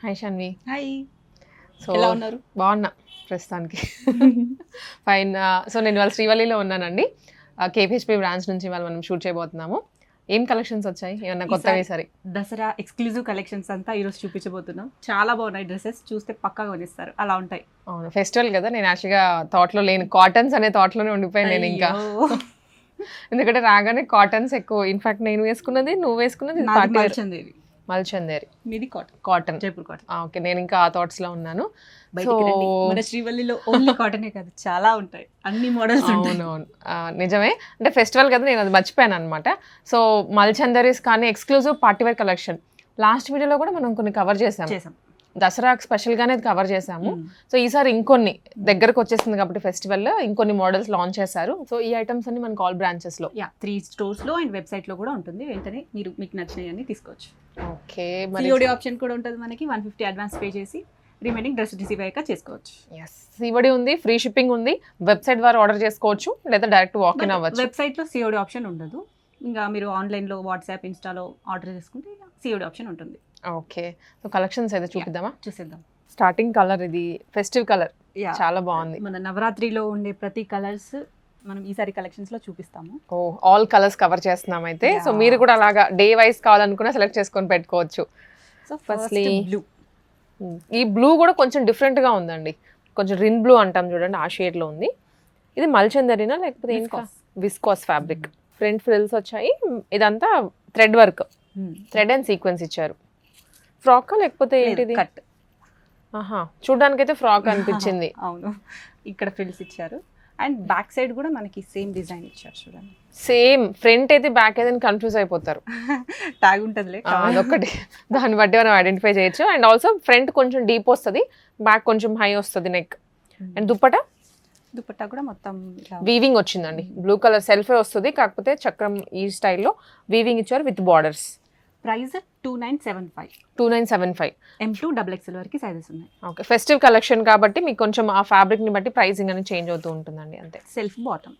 Hi Shanvi. Hi. So ఎలా ఉన్నారు? బాగున్నా ప్రస్తుతానికి. ఫైన్. సో నేను ఇవాళ శ్రీవల్లిలో ఉన్నానండి. కేపీహెచ్పీ బ్రాంచ్ నుంచి ఇవాళ మనం షూట్ చేయబోతున్నాము. ఏం కలెక్షన్స్ వచ్చాయి? ఏమన్నా కొత్తవి సరే? దసరా ఎక్స్క్లూజివ్ కలెక్షన్స్ అంతా ఈరోజు చూపించబోతున్నాం. చాలా బాగున్నాయి డ్రెస్సెస్, చూస్తే పక్కా కొనిస్తారు అలా ఉంటాయి. అవును, ఫెస్టివల్ కదా. నేను యాక్చువల్గా థాట్లో లేని కాటన్స్ అనే థాట్లోనే ఉండిపోయాను నేను ఇంకా. ఎందుకంటే రాగానే కాటన్స్ ఎక్కువ. ఇన్ఫాక్ట్ నేను వేసుకున్నది, నువ్వు వేసుకున్నది మల్చందేరి, మీది కాటన్, జైపూర్ కాటన్. ఓకే, నేను ఇంకా ఆ థాట్స్ లో ఉన్నాను. మన శ్రీవల్లిలో ఓన్లీ కాటనే కాదు, చాలా ఉంటాయి, అన్ని మోడల్స్. అవునవును, నిజమే. అంటే ఫెస్టివల్ కదా, నేను అది మర్చిపోయాను అనమాట. సో మల్చందరీస్ కానీ ఎక్స్క్లూజివ్ పార్టీవేర్ కలెక్షన్ లాస్ట్ వీడియోలో కూడా మనం కొన్ని కవర్ చేసాం. దసరాకి స్పెషల్గానే కవర్ చేసాము. సో ఈసారి ఇంకొన్ని దగ్గరకు వచ్చేసింది కాబట్టి ఫెస్టివల్ ఇంకొన్ని మోడల్స్ లాంచ్ చేశారు. సో ఈ ఐటమ్స్ అన్ని మనకు ఆల్ బ్రాంచెస్ లో 3 stores లో అండ్ వెబ్సైట్ లో కూడా ఉంటుంది. వెంటనే మీకు నచ్చినవి తీసుకోవచ్చు. ఓకే, సిఓడి ఆప్షన్ కూడా ఉంటుంది మనకి. 150 అడ్వాన్స్ పే చేసి రిమైనింగ్ డ్రెస్ రిసీవ్ అయ్యాక చేసుకోవచ్చు. సిఓడి ఉంది, ఫ్రీ షిప్పింగ్ ఉంది. వెబ్సైట్ ద్వారా ఆర్డర్ చేసుకోవచ్చు లేదా డైరెక్ట్ వాక్ ఇన్ అవ్వచ్చు. వెబ్సైట్ లో సిఓడి ఆప్షన్ ఉండదు. ఇంకా మీరు ఆన్లైన్ లో వాట్సాప్, ఇన్స్టాలో ఆర్డర్ చేసుకుంటే సిఓడి ఆప్షన్ ఉంటుంది. ఓకే, సో కలెక్షన్స్ అయితే చూపిద్దామా? చూసేద్దాం. స్టార్టింగ్ కలర్ ఇది ఫెస్టివ్ కలర్, చాలా బాగుంది. మన నవరాత్రిలో ఉండే ప్రతి కలర్స్ మనం ఈసారి కలెక్షన్స్ లో చూపిస్తాము. ఓ, ఆల్ కలర్స్ కవర్ చేస్తున్నాం అయితే. సో మీరు కూడా అలాగా డే వైస్ కావాలనుకున్నా సెలెక్ట్ చేసుకొని పెట్టుకోవచ్చు. So firstly blue. ఈ బ్లూ కూడా కొంచెం డిఫరెంట్ గా ఉందండి. కొంచెం రిన్ బ్లూ అంటాం చూడండి, ఆ షేడ్ లో ఉంది. ఇది మల్చందరీనా లేకపోతే ఇంకా విస్కాస్ ఫ్యాబ్రిక్. ఫ్రంట్ ఫ్రిల్స్ వచ్చాయి. ఇదంతా thread work, thread and sequence ఇచ్చారు. ఫ్రాక్ లేకపోతే ఏంటిది? కట్. ఆహా, చూడడానికి అయితే ఫ్రాక్ అనిపించింది. అవును, ఇక్కడ ఫ్రిల్స్ ఇచ్చారు అండ్ బ్యాక్ సైడ్ కూడా మనకి సేమ్ డిజైన్ ఇచ్చారు. చూడండి, సేమ్. ఫ్రంట్ అయితే బ్యాక్ అయితే కన్ఫ్యూజ్ అయిపోతారు. ట్యాగ్ ఉంటుందిలే, అదొకటి. దాన్ని బట్టి మనం ఐడెంటిఫై చేయొచ్చు. అండ్ ఆల్సో ఫ్రంట్ కొంచెం డీప్ వస్తుంది, బ్యాక్ కొంచెం హై వస్తుంది నెక్. అండ్ దుప్పటా కూడా మొత్తం వీవింగ్ వచ్చిందండి. బ్లూ కలర్ సెల్ఫే వస్తుంది, కాకపోతే చక్రం ఈ స్టైల్లో వీవింగ్ ఇచ్చారు with borders. Price 2975. 2975. M2 XXL వరకు సైజెస్ ఉన్నాయి. ఓకే, ఫెస్టివ్ కలెక్షన్ కాబట్టి మీకు కొంచెం ఆ ఫ్యాబ్రిక్ ని బట్టి ప్రైసింగ్ అనేది చేంజ్ అవుతూ ఉంటుందండి, అంతే. Self bottom.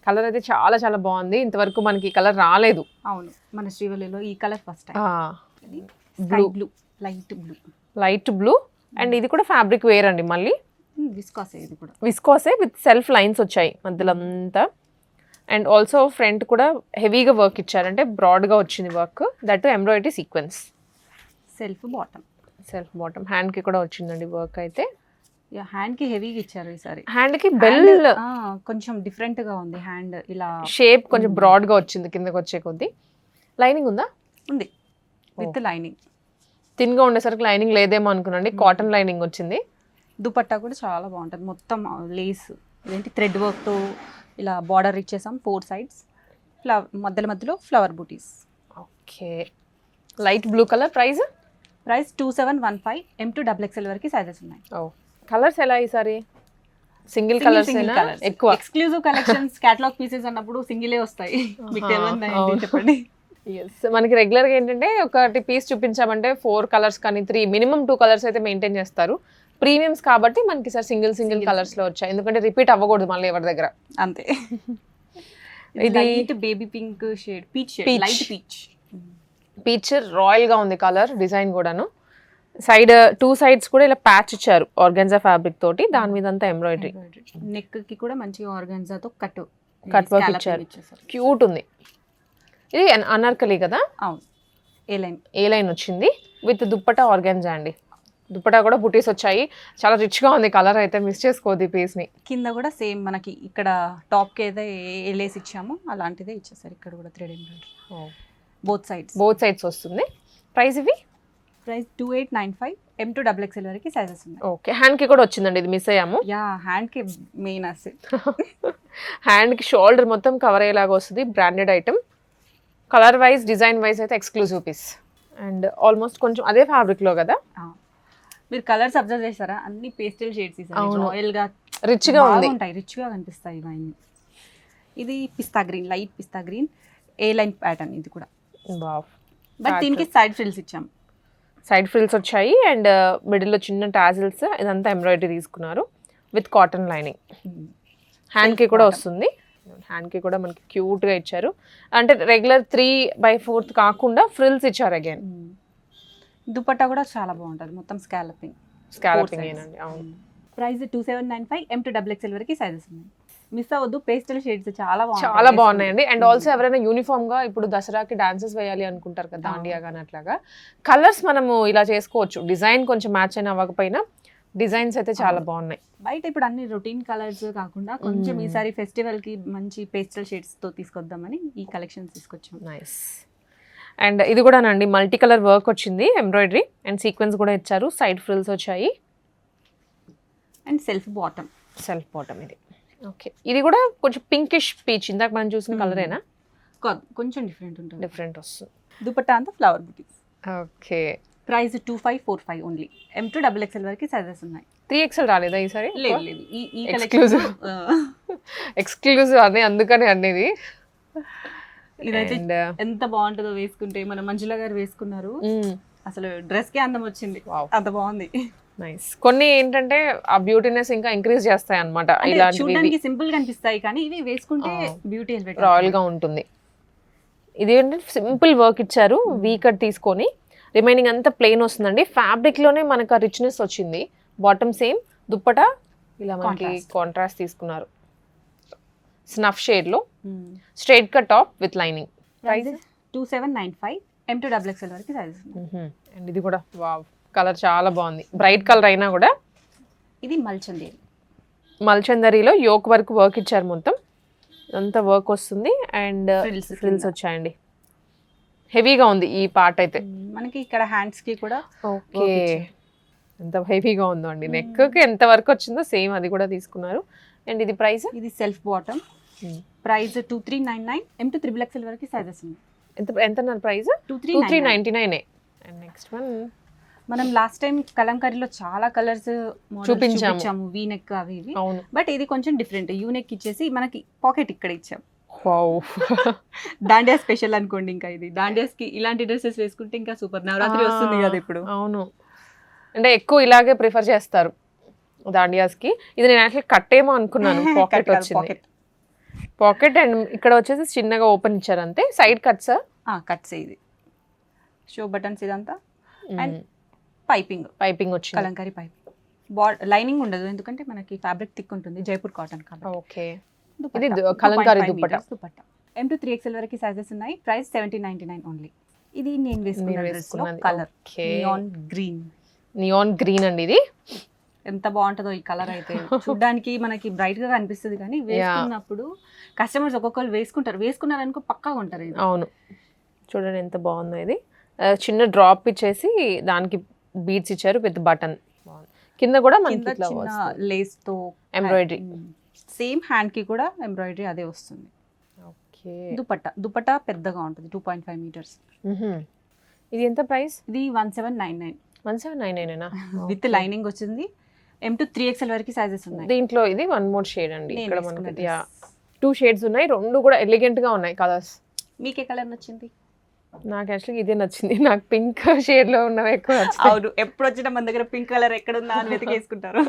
కలర్ అయితే చాలా చాలా బాగుంది. ఇంతవరకు మనకి కలర్ రాలేదు. అవును, మన శ్రీవల్లిలో ఈ colour first time. Blue, light blue. And ఇది కూడా ఫ్యాబ్రిక్ వేర్ అండి. మళ్ళీ విస్కాసే, ఇది కూడా విస్కాసే విత్ సెల్ఫ్ లైన్స్ వచ్చాయి మధ్యలో అంతా. అండ్ ఆల్సో ఫ్రంట్ కూడా హెవీగా వర్క్ ఇచ్చారంటే బ్రాడ్గా వచ్చింది work, that embroidery sequence. Self bottom. హ్యాండ్కి కూడా వచ్చిందండి వర్క్ అయితే. హ్యాండ్కి హెవీగా ఇచ్చారు ఈసారి. హ్యాండ్కి బెల్ కొంచెం డిఫరెంట్గా ఉంది. హ్యాండ్ ఇలా షేప్ కొంచెం బ్రాడ్గా వచ్చింది కిందకి వచ్చే కొద్దీ. లైనింగ్ ఉందా? ఉంది, విత్ లైనింగ్. థిన్గా ఉండేసరికి లైనింగ్ లేదేమో అనుకున్నాండి, కాటన్ లైనింగ్ వచ్చింది. దుపట్టా కూడా చాలా బాగుంటుంది, మొత్తం లేస్ ఇదేంటి థ్రెడ్ వర్క్తో ఇలా బార్డర్ ఇచ్చేసాం 4 sides. మధ్యలో ఫ్లవర్ బూటీస్. Okay, light blue colour. Price 2715. M2 XXL వరకు సైజెస్ ఉన్నాయి. కలర్స్ ఎలా ఈసారి? సింగిల్ కలర్స్ ఎక్కువ. ఎక్స్క్లూజివ్ కలెక్షన్స్, కేటలాగ్ పీసెస్ అన్నప్పుడు సింగిలే వస్తాయి. మీకు చెప్పండి. మనకి రెగ్యులర్గా ఏంటంటే ఒకటి పీస్ చూపించామంటే 4 కలర్స్ కానీ 3, మినిమం 2 కలర్స్ అయితే మెయింటైన్ చేస్తారు. ప్రీమియమ్స్ కాబట్టి మనకి సార్ సింగిల్ కలర్స్ లో వచ్చాయి, ఎందుకంటే రిపీట్ అవ్వకూడదు మళ్ళీ ఎవరి దగ్గర. అంతే. ఇది baby pink shade, light peach royal గా ఉంది కలర్. డిజైన్ కూడాను సైడ్ 2 sides కూడా ఇలా ప్యాచ్ ఇచ్చారు ఆర్గాన్జా ఫ్యాబ్రిక్ తోటి. దాని మీద అంతా ఎంబ్రాయిడరీ. నెక్ కి కూడా మంచిగా ఆర్గాన్జాతో కట్ వర్క్ ఇచ్చారు. క్యూట్ ఉంది. ఇది అనార్కలి కదా? అవును, ఏ లైన్ వచ్చింది విత్ దుప్పటా ఆర్గాన్జా అండి. దుప్పటా కూడా బుటీస్ వచ్చాయి. చాలా రిచ్ గా ఉంది కలర్ అయితే, మిస్ చేసుకోవద్దు ఈ పీస్ ని. కింద కూడా సేమ్ మనకి ఇక్కడ టాప్ కి ఏదో ఎలేసి ఇచ్చామో అలాంటిదే ఇచ్చేసారు. ఇక్కడ కూడా థ్రెడ్ ఎంబ్రాయిడరీ బోత్ సైడ్స్ వస్తుంది. ప్రైస్ 2895. M2 XXL వరకు సైజెస్ ఉన్నాయి. ఓకే, హ్యాండ్ కి కూడా వచ్చిందండి, ఇది మిస్ అయ్యాము. హ్యాండ్ కి మెయిన్ అసలు. హ్యాండ్ కి షోల్డర్ మొత్తం కవర్ అయ్యేలాగా వస్తుంది. Branded item. Colour wise, design wise అయితే ఎక్స్క్లూజివ్ పీస్. అండ్ ఆల్మోస్ట్ కొంచెం అదే ఫ్యాబ్రిక్ లో కదా. మీరు కలర్స్ అబ్జర్వ్ చేస్తారా? అన్ని పేస్టల్ షేడ్స్ రాయల్ గా రిచ్ గా ఉంటాయి, రిచ్ గా కనిపిస్తాయి ఇవన్నీ. ఇది పిస్తా గ్రీన్, లైట్ పిస్తా గ్రీన్, ఏ లైన్ ప్యాటర్న్. ఇది కూడా బట్ దీనికి సైడ్ ఫ్రిల్స్ ఇచ్చాం. సైడ్ ఫ్రిల్స్ వచ్చాయి అండ్ మిడిల్లో చిన్న టాజిల్స్. ఇదంతా ఎంబ్రాయిడరీ తీసుకున్నారు విత్ కాటన్ లైనింగ్. హ్యాండ్ కి కూడా వస్తుంది. హ్యాండ్ కి కూడా మనకి క్యూట్ గా ఇచ్చారు. అంటే రెగ్యులర్ 3/4 కాకుండా ఫ్రిల్స్ ఇచ్చారు అగైన్. దుపట్టా కూడా చాలా బాగుంటుంది, మొత్తం స్కాలపింగ్. ఏనండి. అవును. ప్రైస్ 2795 M to XXL వరకు సైజెస్ ఉన్నాయి. మిస్ అవ్వద్దు, పేస్టల్ షేడ్స్ చాలా చాలా బాగున్నాయండి. అండ్ ఆల్సో ఎవరైనా యూనిఫామ్ గా ఇప్పుడు దసరాకి డాన్సెస్ వేయాలి అనుకుంటారు కదా, దాండియా కానీ అట్లాగా కలర్స్ మనము ఇలా చేసుకోవచ్చు. డిజైన్ కొంచెం మ్యాచ్ అయినా అవ్వకపోయినా డిజైన్స్ అయితే చాలా బాగున్నాయి. బయట ఇప్పుడు అన్ని రొటీన్ కలర్స్ కాకుండా కొంచెం ఈసారి ఫెస్టివల్ కి మంచి పేస్టల్ షేడ్స్ తో తీసుకొద్దామని ఈ కలెక్షన్స్ తీసుకొచ్చాం. నైస్. అండ్ ఇది కూడానండి మల్టీ కలర్ వర్క్ వచ్చింది, ఎంబ్రాయిడరీ అండ్ సీక్వెన్స్ కూడా ఇచ్చారు, సైడ్ ఫ్రిల్స్ వచ్చాయి అండ్ సెల్ఫ్ బాటమ్ ఇది. ఓకే, ఇది కూడా కొంచెం పింకిష్ పీచ్, ఇందాక మనం చూసిన కలరేనా? కొంచెం డిఫరెంట్ వస్తుంది. దుపట్టా అంతా flower buttis. Okay, price 2545 only. M to XXL వరకు సైజెస్ ఉన్నాయి. 3XL రాలేదా ఈసారి? లేదు, ఈ ఎక్స్క్లూజివ్ అని అందుకని అనేది. ఇదైతే ఎంత బాగుంటుందో వేసుకుంటే, మన మంజుల గారు వేసుకున్నారు, అసలు డ్రెస్ కి అందం వచ్చింది, అంత బాగుంది. నైస్. కొన్ని ఏంటంటే ఆ బ్యూటీనెస్ ఇంకా ఇంక్రీజ్ చేస్తాయి అన్నమాట. చూడడానికి సింపుల్ గా అనిపిస్తాయి కానీ ఇవి వేసుకుంటే బ్యూటీ రాయల్ గా ఉంటుంది. ఇది ఏంటంటే సింపుల్ వర్క్ ఇచ్చారు, వీ కట్ తీసుకొని, రిమైనింగ్ అంతా ప్లెయిన్ వస్తుందండి. ఫ్యాబ్రిక్ లోనే మనకు ఆ రిచ్నెస్ వచ్చింది. బాటమ్ సేమ్, దుప్పటా ఇలా మనకి కాంట్రాస్ట్ తీసుకున్నారు, స్నఫ్ షేడ్ లో, straight cut top with lining. Price 2795 M to XXL వరకు సైజెస్. అండ్ ఇది కూడా వావ్, కలర్ చాలా బాగుంది, బ్రైట్ కలర్ అయినా కూడా. ఇది మల్చందరిలో యోక్ వరకు వర్క్ ఇచ్చారు, మొత్తం అంతా వర్క్ వస్తుంది అండ్ ఫ్రిల్స్ వచ్చాయండి. హెవీగా ఉంది ఈ పార్ట్ అయితే. మనకి ఇక్కడ హ్యాండ్స్ కి కూడా ఓకే, ఎంత హెవీగా ఉందో అండి. నెక్ కి ఎంత వర్క్ వచ్చిందో సేమ్ అది కూడా తీసుకున్నారు. అండ్ ఇది ప్రైస్, ఇది self bottom, price 2399 M to XXL వరకు సైజెస్ ఉన్నాయి. ఎంత ప్రైస్? 2399. అండ్ నెక్స్ట్ వన్ మనం లాస్ట్ టైం కలంకారీలో చాలా కలర్స్ చూపించాము, వీ నెక్ అవి ఇవి. బట్ ఇది కొంచెం డిఫరెంట్, యూ నెక్ ఇచ్చేసి మనకి పాకెట్ ఇక్కడ ఇచ్చాం. దాండియా స్పెషల్ అనుకోండి. ఇంకా ఇది దాండియాస్ కి ఇలాంటి డ్రెస్సెస్ వేసుకుంటే ఇంకా సూపర్. నవరాత్రి వస్తుంది కదా ఇప్పుడు. అవును, అంటే ఎక్కువ ఇలాగే ప్రిఫర్ చేస్తారు దాండియాస్ కి. ఇది నేను యాక్చువల్లీ కట్టేమో అనుకున్నాను, పాకెట్ వచ్చింది. పాకెట్ అండ్ ఇక్కడ వచ్చేసి చిన్నగా ఓపెన్ ఇచ్చారు అంతే. సైడ్ కట్స్ ఇది షో బటన్స్ ఇదంతా. అండ్ పైపింగ్ వచ్చింది, కలంకారీ పైపింగ్. లైనింగ్ ఉండదు ఎందుకంటే మనకి ఫ్యాబ్రిక్ థిక్ ఉంటుంది, జైపూర్ కాటన్ కాబట్టి. ఓకే, ఇది Kalamkari dupatta. M to XXL వరకు సైజెస్ ఉన్నాయి. Price 1799 only. ఇది నేను వేసుకున్న కలర్ నియాన్ గ్రీన్ అండి. ఇది ఎంత బాగుంటుందో ఈ కలర్ అయితే. చూడడానికి మనకి బ్రైట్ గా కనిపిస్తుంది కానీ వేసుకున్నప్పుడు కస్టమర్స్ ఒక్కొక్కరు వేసుకున్నారనుకో పక్కాగా ఉంటారు. అవును, చూడండి ఎంత బాగుందో ఇది. చిన్న డ్రాప్ ఇచ్చేసి దానికి బీడ్స్ ఇచ్చారు విత్ బటన్. కింద కూడా మనకి లేస్ తో ఎంబ్రాయిడరీ, సేమ్ హ్యాండ్ కి కూడా ఎంబ్రాయిడరీ అదే వస్తుంది. ఓకే, దుపట్టా పెద్దగా ఉంటుంది, 2.5 meters. ఇది ఎంత ప్రైస్? ఇది 1799 విత్ లైనింగ్ వచ్చింది. M to XXL వరకు సైజెస్ ఉన్నాయి. దీంట్లో ఇది వన్ మోర్ షేడ్ అండి. ఇక్కడ మనకి 2 షేడ్స్ ఉన్నాయి, 2 కూడా ఎలిగెంట్ గా ఉన్నాయి కలర్స్. మీకే కలర్ నచ్చింది? నాకు యాక్చువల్లీ ఇదే నచ్చింది. నాకు పింక్ షేడ్ లో ఉన్నవి ఎక్కువ. అవును, ఎప్పుడు వచ్చినా మన దగ్గర పింక్ కలర్ ఎక్కడ ఉందా అని వెతికేసుకుంటారు.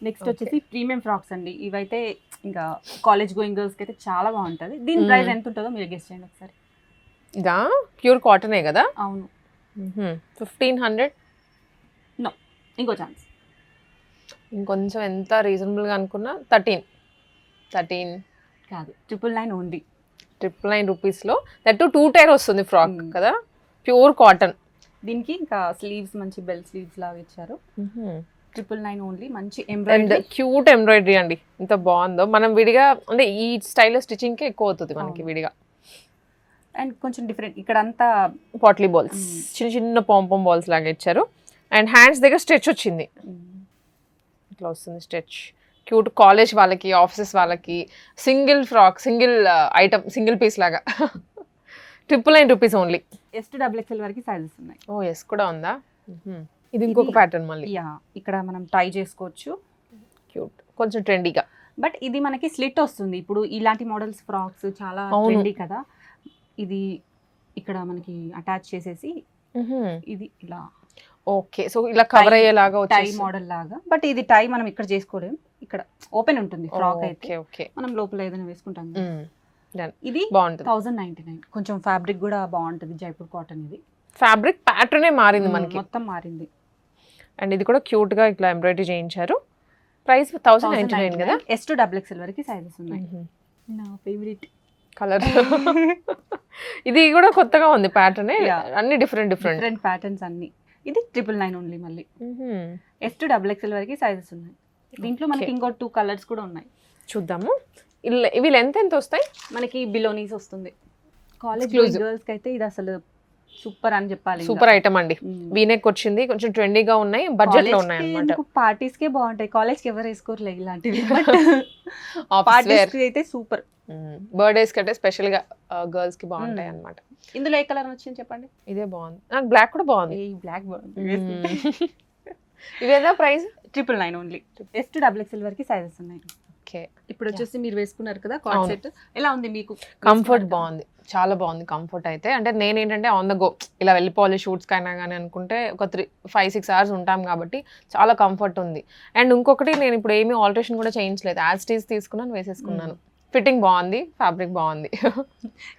నెక్స్ట్ వచ్చేసి ప్రీమియం ఫ్రాక్స్ అండి. ఇవైతే ఇంకా కాలేజ్ గోయింగ్ గర్ల్స్ కి అయితే చాలా బాగుంటది. దీని ప్రైస్ ఎంత ఉంటుందో మీరు గెస్ చేయండి ఒకసారి. ఇదా ప్యూర్ కాటనే కదా? అవును. 1500. నో, ఇంకో ఛాన్స్. ఇంకొంచెం ఎంత రీజనబుల్ గా అనుకున్నా 13 కాదు, 999 ఓన్లీ. 999 రూపీస్ లో దట్ 2 టైర్ వస్తుంది ఫ్రాక్ కదా, ప్యూర్ కాటన్. దీనికి ఇంకా స్లీవ్స్ మంచి బెల్ స్లీవ్స్ లాగా ఇచ్చారు. 999 ఓన్లీ. మంచి ఎంబ్రాయిడరీ, క్యూట్ ఎంబ్రాయిడరీ అండి, ఎంత బాగుందో. మనం విడిగా అంటే ఈ స్టైల్ స్టిచ్చింగ్ కి ఎక్కువ అవుతుంది మనకి విడిగా. అండ్ కొంచెం డిఫరెంట్, ఇక్కడ అంతా పాట్లీ బాల్స్, చిన్న చిన్న పాంపాం బాల్స్ లాగా ఇచ్చారు. అండ్ హ్యాండ్స్ దగ్గర స్ట్రెచ్ వచ్చింది, ఇట్లా వస్తుంది స్ట్రెచ్. క్యూట్ కాలేజ్ వాళ్ళకి, ఆఫీసెస్ వాళ్ళకి, single frock, single item, single piece లాగా. 999 rupees only. S to XXL వరకు సైజెస్ ఉన్నాయి. ఓ ఎస్ కూడా ఉందా? ఇది ఇంకొక ప్యాటర్న్ మళ్ళీ. ఇక్కడ మనం టై చేసుకోవచ్చు, క్యూట్, కొంచెం ట్రెండీగా. బట్ ఇది మనకి స్లిట్ వస్తుంది. ఇప్పుడు ఇలాంటి మోడల్స్ ఫ్రాక్స్ చాలా ట్రెండీ కదా. ఇది ఇక్కడ మనకి అటాచ్ చేసేసి ఇది ఇలా. ఓకే, సో ఇలా కవర్ అయ్యేలాగా టై మోడల్ లాగా. బట్ ఇది టై మనం ఇక్కడ చేసుకోలేం, ఇక్కడ ఓపెన్ ఉంటుంది ఫ్రాక్ అయితే. ఓకే, మనం లోపల ఏదైనా వేసుకుంటాం. ఇది బాగుంటుంది. 1099. కొంచెం ఫ్యాబ్రిక్ కూడా బాగుంటుంది, జైపూర్ కాటన్. ఇది ఫ్యాబ్రిక్ ప్యాటర్నే మారింది మనకి, మొత్తం మారింది. అండ్ ఇది కూడా క్యూట్ గా ఇట్లా ఎంబ్రాయిడరీ చేయించారు. ప్రైస్ 1099 కదా. S to XXL వరకు సైజెస్ ఉన్నాయి. నా ఫేవరెట్ కలర్ ఇది కూడా కొత్తగా ఉంది ప్యాటర్న్, అన్ని డిఫరెంట్ ప్యాటర్న్స్ అన్ని. ఇది 999 ఓన్లీ. మళ్ళీ S to XXL వరకు సైజెస్ ఉన్నాయి. దీంట్లో మనకి ఇంకో 2 కలర్స్ కూడా ఉన్నాయి, చూద్దాము. ఇవి లెంత్ ఎంత వస్తాయి మనకి? బిలోనీస్ వస్తుంది. కాలేజ్ గర్ల్స్ కి అయితే ఇది అసలు సూపర్ అని చెప్పాలి. సూపర్ ఐటమ్ అండి. వీనెక్ వచ్చింది, కొంచెం ట్రెండీగా ఉన్నాయి, బడ్జెట్ లో ఉన్నాయి అన్నమాట. పార్టీస్ కే బాగుంటాయి, కాలేజ్ కి ఎవరు వేసుకోరలే ఇలాంటివి. పార్టీస్ కి అయితే సూపర్. బర్త్డేస్ కంటే స్పెషల్ గా గర్ల్స్ కి బాగుంటాయి అన్నమాట. ఇందులో ఏ కలర్ వచ్చింది చెప్పండి? ఇదే బాగుంది, నాకు బ్లాక్ కూడా బాగుంది. బ్లాక్ బాగుంది. ఇవేదా price? 999 only. S to XXL వరకు సైజెస్ ఉన్నాయి. ఓకే, ఇప్పుడు వచ్చేసి మీరు వేసుకున్నారు కదా కార్డ్ సెట్, ఎలా ఉంది మీకు? కంఫర్ట్ బాగుంది, చాలా బాగుంది కంఫర్ట్ అయితే. అంటే నేను ఏంటంటే ఆన్ ద గో ఇలా వెళ్ళిపోవాలి షూట్స్కి అయినా కానీ అనుకుంటే ఒక 5-6 hours ఉంటాం కాబట్టి చాలా కంఫర్ట్ ఉంది. అండ్ ఇంకొకటి, నేను ఇప్పుడు ఏమీ ఆల్టరేషన్ కూడా చేయించలేదు, యాజ్ టీజ్ తీసుకున్నాను, వేసేసుకున్నాను. ఫిట్టింగ్ బాగుంది, ఫ్యాబ్రిక్ బాగుంది.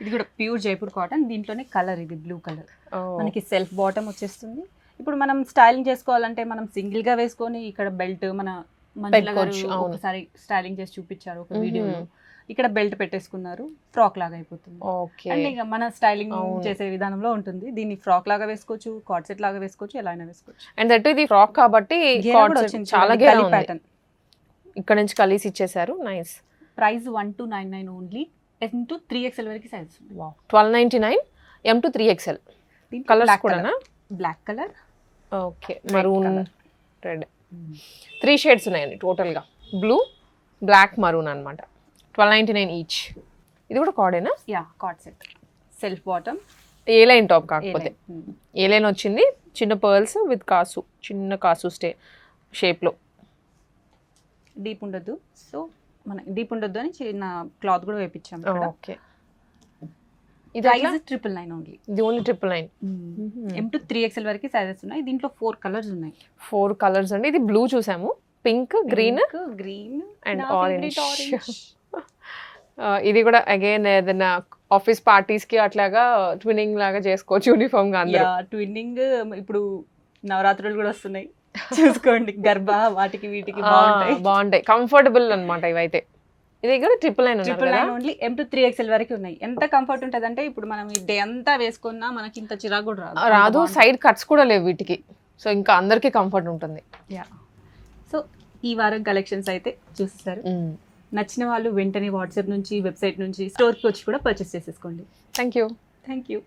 ఇది కూడా ప్యూర్ జైపూర్ కాటన్. దీంట్లోనే కలర్ ఇది బ్లూ కలర్. మనకి సెల్ఫ్ బాటమ్ వచ్చేస్తుంది. ఇప్పుడు మనం స్టైలింగ్ చేసుకోవాలంటే మనం సింగిల్ గా వేసుకొని ఇక్కడ బెల్ట్, మన ఒకసారి స్టైలింగ్ చేసి చూపించారు ఒక వీడియోలో, ఇక్కడ బెల్ట్ పెట్టేసుకున్నారు, ఫ్రాక్ లాగా అయిపోతుంది. అండ్ ఇక మన స్టైలింగ్ చేసే విధానంలో ఉంటుంది. దీన్ని ఫ్రాక్ లాగా వేసుకోవచ్చు, కార్డ్ సెట్ లాగా వేసుకోవచ్చు, ఎలా అయినా వేసుకోవచ్చు. అండ్ దట్ ఇది ఫ్రాక్ కాబట్టి చాలా ప్యాటర్న్ ఇక్కడ నుంచి కలిసి ఇచ్చేసారు. Nice. Price 1299 only. M to 3XL వరకు size. 1299 M to 3XL. Colours కూడా black colour, okay, maroon, red, 3 shades ఉన్నాయండి టోటల్ గా. బ్లూ, బ్లాక్, మరూన్ అన్నమాట. 1299 ఈచ్. ఇది కూడా కార్డేనా? Yeah, card set. Self bottom, A line top కాకపోతే ఏ లైన్ వచ్చింది. చిన్న పర్ల్స్ విత్ కాసు, చిన్న కాసు షేప్ లో. డీప్ ఉండొద్దు, సో మన డీప్ ఉండొద్దు అని చిన్న క్లాత్ కూడా వేపించాం. ఓకే, ఇది 999 ఓన్లీ. ఇది ఓన్లీ 999. M to 3XL వరకు సైజెస్ ఉన్నాయి. దీంట్లో 4 కలర్స్ ఉన్నాయి. 4 కలర్స్ అండి. ఇది బ్లూ చూసాము, పింక్, గ్రీన్ అండ్ ఆరెంజ్. ఇది కూడా అగైన్ ఏదైనా ఆఫీస్ పార్టీస్ కి అట్లాగా ట్విన్నింగ్ లాగా చేసుకోవచ్చు యూనిఫామ్ గా. ట్విన్నింగ్ ఇప్పుడు నవరాత్రులు కూడా వస్తున్నాయి, చూసుకోండి. గర్భ వాటికి వీటికి బాగుంటాయి, కంఫర్టబుల్ అన్నమాట ఇవైతే. ఇది కూడా 999 ఓన్లీ. M to 3XL వరకు ఉన్నాయి. ఎంత కంఫర్ట్ ఉంటుంది అంటే ఇప్పుడు మనం ఈ డే అంతా వేసుకున్నా మనకి ఇంత చిరాకు కూడా రాదు. సైడ్ కట్స్ కూడా లేవు వీటికి, సో ఇంకా అందరికీ కంఫర్ట్ ఉంటుంది. యా, సో ఈ వారం కలెక్షన్స్ అయితే చూసేసారు. నచ్చిన వాళ్ళు వెంటనే వాట్సాప్ నుంచి, వెబ్సైట్ నుంచి, స్టోర్కి వచ్చి కూడా పర్చేస్ చేసేసుకోండి. Thank you.